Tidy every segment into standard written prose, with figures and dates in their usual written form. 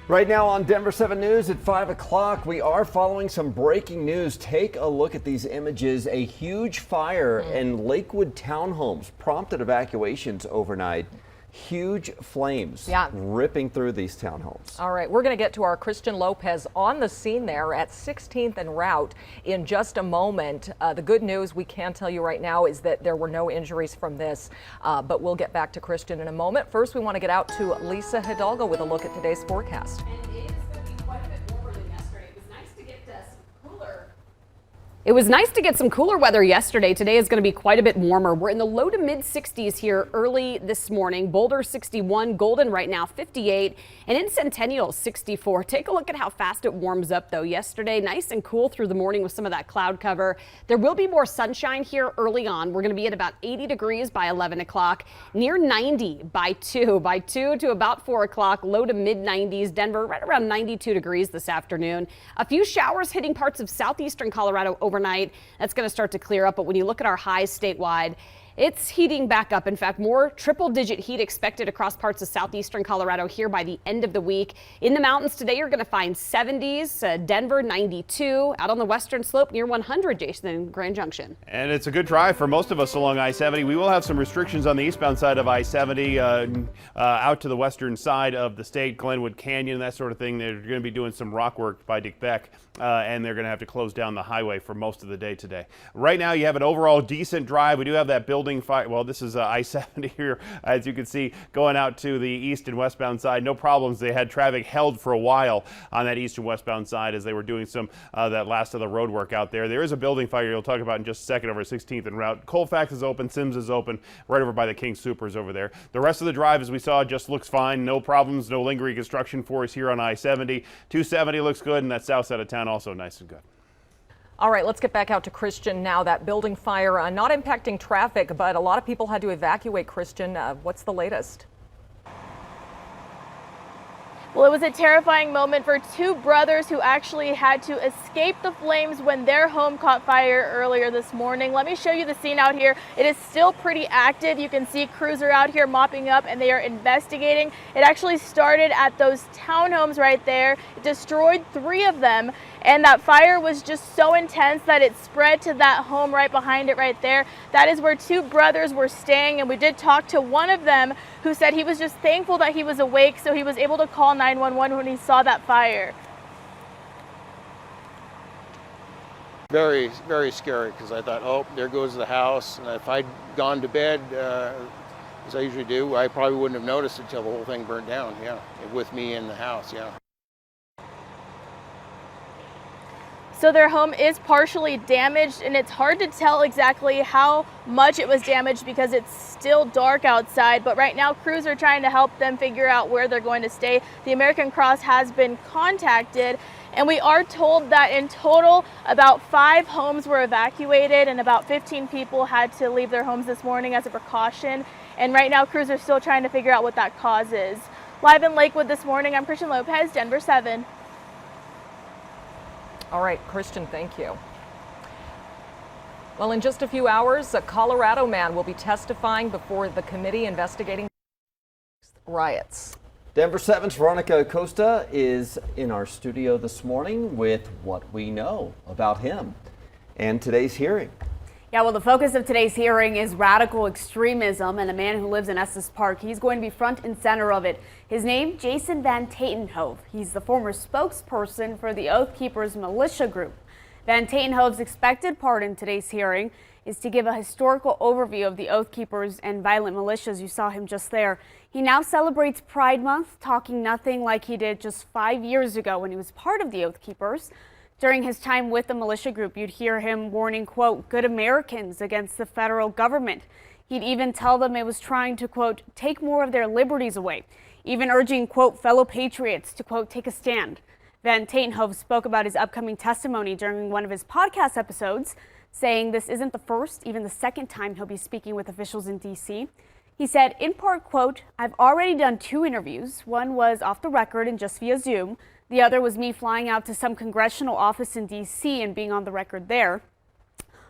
Right now on Denver 7 News at 5 o'clock, we are following some breaking news. Take a look at these images. A huge fire in Lakewood townhomes prompted evacuations overnight. Huge flames ripping through these townhomes. All right, we're going to get to our Christian Lopez on the scene there at 16th and Route in just a moment. The good news we can tell you right now is that there were no injuries from this, but we'll get back to Christian in a moment. First, we want to get out to Lisa Hidalgo with a look at today's forecast. It was nice to get some cooler weather yesterday. Today is going to be quite a bit warmer. We're in the low to mid 60s here early this morning. Boulder 61, Golden right now 58, and in Centennial 64. Take a look at how fast it warms up though. Yesterday nice and cool through the morning with some of that cloud cover. There will be more sunshine here early on. We're going to be at about 80 degrees by 11 o'clock, near 90 by 2 to about 4 o'clock, low to mid 90s. Denver right around 92 degrees this afternoon. A few showers hitting parts of southeastern Colorado overnight. That's going to start to clear up, but when you look at our highs statewide, it's heating back up. In fact, more triple-digit heat expected across parts of southeastern Colorado here by the end of the week. In the mountains today, you're going to find 70s, Denver 92, out on the western slope near 100, Jason, in Grand Junction. And it's a good drive for most of us along I-70. We will have some restrictions on the eastbound side of I-70 out to the western side of the state, Glenwood Canyon, that sort of thing. They're going to be doing some rock work by Dick Beck, and they're going to have to close down the highway for most of the day today. Right now, you have an overall decent drive. We do have that building fire. Well, this is I-70 here, as you can see, going out to the east and westbound side. No problems. They had traffic held for a while on that east and westbound side as they were doing some that last of the road work out there. There is a building fire you'll talk about in just a second over 16th and Route. Colfax is open. Sims is open right over by the King Supers over there. The rest of the drive, as we saw, just looks fine. No problems. No lingering construction for us here on I-70. 270 looks good, and that south side of town also nice and good. All right, let's get back out to Christian now. That building fire not impacting traffic, but a lot of people had to evacuate. Christian, what's the latest? Well, it was a terrifying moment for two brothers who actually had to escape the flames when their home caught fire earlier this morning. Let me show you the scene out here. It is still pretty active. You can see crews are out here mopping up and they are investigating. It actually started at those townhomes right there. It destroyed 3 of them. And that fire was just so intense that it spread to that home right behind it right there. That is where 2 brothers were staying, and we did talk to one of them who said he was just thankful that he was awake, so he was able to call 911 when he saw that fire. Very, very scary, because I thought, oh, there goes the house. And if I'd gone to bed, as I usually do, I probably wouldn't have noticed until the whole thing burnt down, with me in the house, So their home is partially damaged, and it's hard to tell exactly how much it was damaged because it's still dark outside. But right now, crews are trying to help them figure out where they're going to stay. The American Cross has been contacted, and we are told that in total, about 5 homes were evacuated and about 15 people had to leave their homes this morning as a precaution. And right now, crews are still trying to figure out what that cause is. Live in Lakewood this morning, I'm Christian Lopez, Denver 7. All right, Christian, thank you. Well, in just a few hours, a Colorado man will be testifying before the committee investigating riots. Denver 7's Veronica Acosta is in our studio this morning with what we know about him and today's hearing. Yeah, well, the focus of today's hearing is radical extremism, and a man who lives in Estes Park, he's going to be front and center of it. His name, Jason Van Tatenhove. He's the former spokesperson for the Oath Keepers militia group. Van Tatenhove's expected part in today's hearing is to give a historical overview of the Oath Keepers and violent militias. You saw him just there. He now celebrates Pride Month, talking nothing like he did just 5 years ago when he was part of the Oath Keepers. During his time with the militia group, you'd hear him warning, quote, good Americans against the federal government. He'd even tell them it was trying to, quote, take more of their liberties away, even urging, quote, fellow patriots to, quote, take a stand. Van Tatenhove spoke about his upcoming testimony during one of his podcast episodes, saying this isn't the first, even the second time he'll be speaking with officials in D.C. He said, in part, quote, I've already done 2 interviews. One was off the record and just via Zoom. The other was me flying out to some congressional office in D.C. and being on the record there.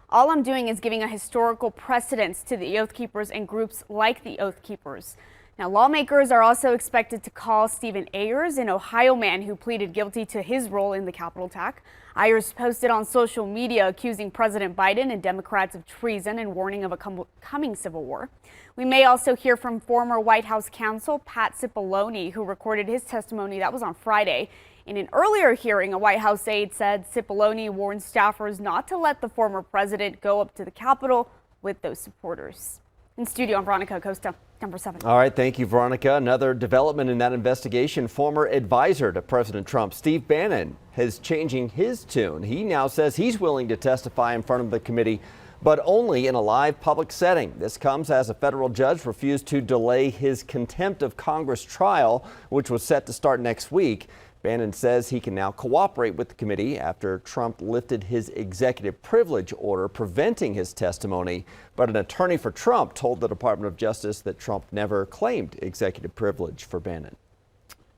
All I'm doing is giving a historical precedence to the Oath Keepers and groups like the Oath Keepers. Now, lawmakers are also expected to call Stephen Ayers, an Ohio man who pleaded guilty to his role in the Capitol attack. Ayers posted on social media accusing President Biden and Democrats of treason and warning of a coming civil war. We may also hear from former White House counsel Pat Cipollone, who recorded his testimony. That was on Friday. In an earlier hearing, a White House aide said Cipollone warned staffers not to let the former president go up to the Capitol with those supporters. In studio, I'm Veronica Acosta, number 7. All right, thank you, Veronica. Another development in that investigation, former advisor to President Trump, Steve Bannon, is changing his tune. He now says he's willing to testify in front of the committee, but only in a live public setting. This comes as a federal judge refused to delay his contempt of Congress trial, which was set to start next week. Bannon says he can now cooperate with the committee after Trump lifted his executive privilege order preventing his testimony. But an attorney for Trump told the Department of Justice that Trump never claimed executive privilege for Bannon.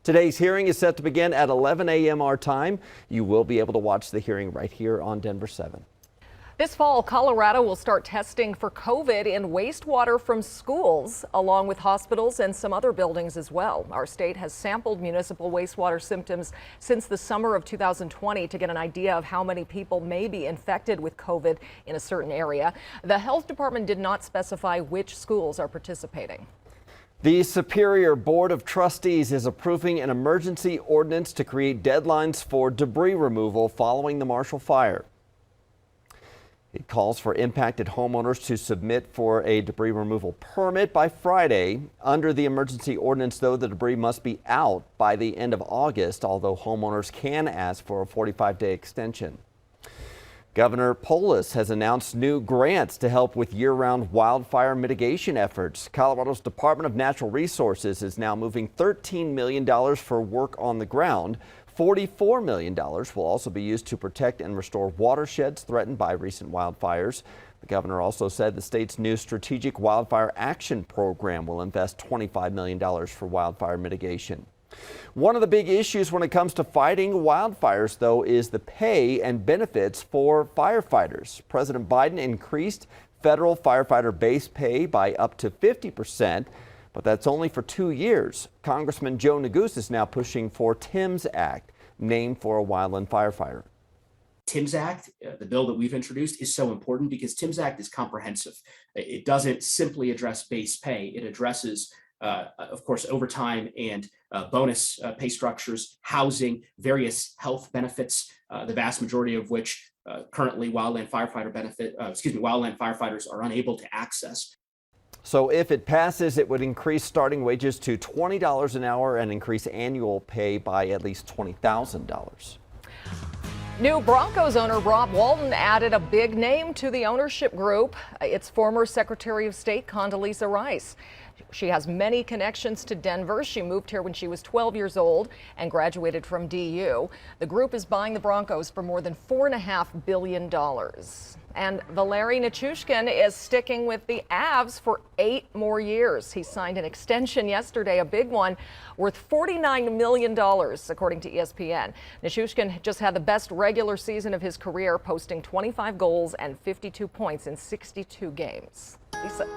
Today's hearing is set to begin at 11 a.m. our time. You will be able to watch the hearing right here on Denver 7. This fall, Colorado will start testing for COVID in wastewater from schools, along with hospitals and some other buildings as well. Our state has sampled municipal wastewater symptoms since the summer of 2020 to get an idea of how many people may be infected with COVID in a certain area. The health department did not specify which schools are participating. The Superior Board of Trustees is approving an emergency ordinance to create deadlines for debris removal following the Marshall Fire. It calls for impacted homeowners to submit for a debris removal permit by Friday. Under the emergency ordinance, though, the debris must be out by the end of August, although homeowners can ask for a 45-day extension. Governor Polis has announced new grants to help with year-round wildfire mitigation efforts. Colorado's Department of Natural Resources is now moving $13 million for work on the ground. $44 million will also be used to protect and restore watersheds threatened by recent wildfires. The governor also said the state's new Strategic Wildfire Action Program will invest $25 million for wildfire mitigation. One of the big issues when it comes to fighting wildfires, though, is the pay and benefits for firefighters. President Biden increased federal firefighter base pay by up to 50%. But that's only for 2 years. Congressman Joe Neguse is now pushing for TIMS Act, named for a wildland firefighter. TIMS Act, the bill that we've introduced, is so important because TIMS Act is comprehensive. It doesn't simply address base pay. It addresses, of course, overtime and bonus pay structures, housing, various health benefits, the vast majority of which currently wildland firefighters are unable to access. So if it passes, it would increase starting wages to $20 an hour and increase annual pay by at least $20,000. New Broncos owner Rob Walton added a big name to the ownership group. It's former Secretary of State Condoleezza Rice. She has many connections to Denver. She moved here when she was 12 years old and graduated from DU. The group is buying the Broncos for more than $4.5 billion. And Valeri Nichushkin is sticking with the Avs for 8 more years. He signed an extension yesterday, a big one, worth $49 million, according to ESPN. Nichushkin just had the best regular season of his career, posting 25 goals and 52 points in 62 games. Lisa.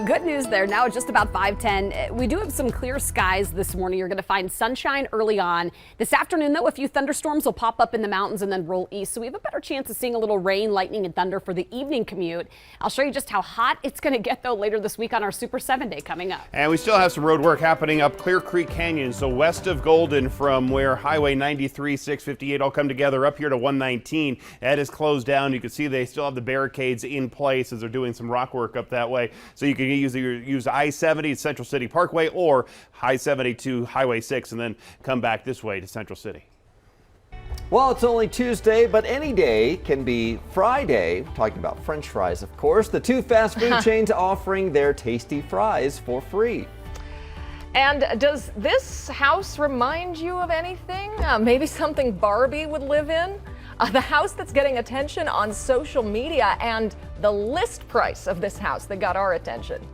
Good news there. Now it's just about 5:10. We do have some clear skies this morning. You're going to find sunshine early on. This afternoon, though, a few thunderstorms will pop up in the mountains and then roll east. So we have a better chance of seeing a little rain, lightning, and thunder for the evening commute. I'll show you just how hot it's going to get, though, later this week on our Super 7 Day coming up. And we still have some road work happening up Clear Creek Canyon. So west of Golden, from where Highway 93, 658 all come together up here to 119. That is closed down. You can see they still have the barricades in place as they're doing some rock work up that way. So you can use I-70 Central City Parkway or I-70 to Highway 6 and then come back this way to Central City. Well, it's only Tuesday, but any day can be Friday. We're talking about French fries, of course. The 2 fast food chains offering their tasty fries for free. And does this house remind you of anything? Maybe something Barbie would live in? The house that's getting attention on social media and the list price of this house that got our attention.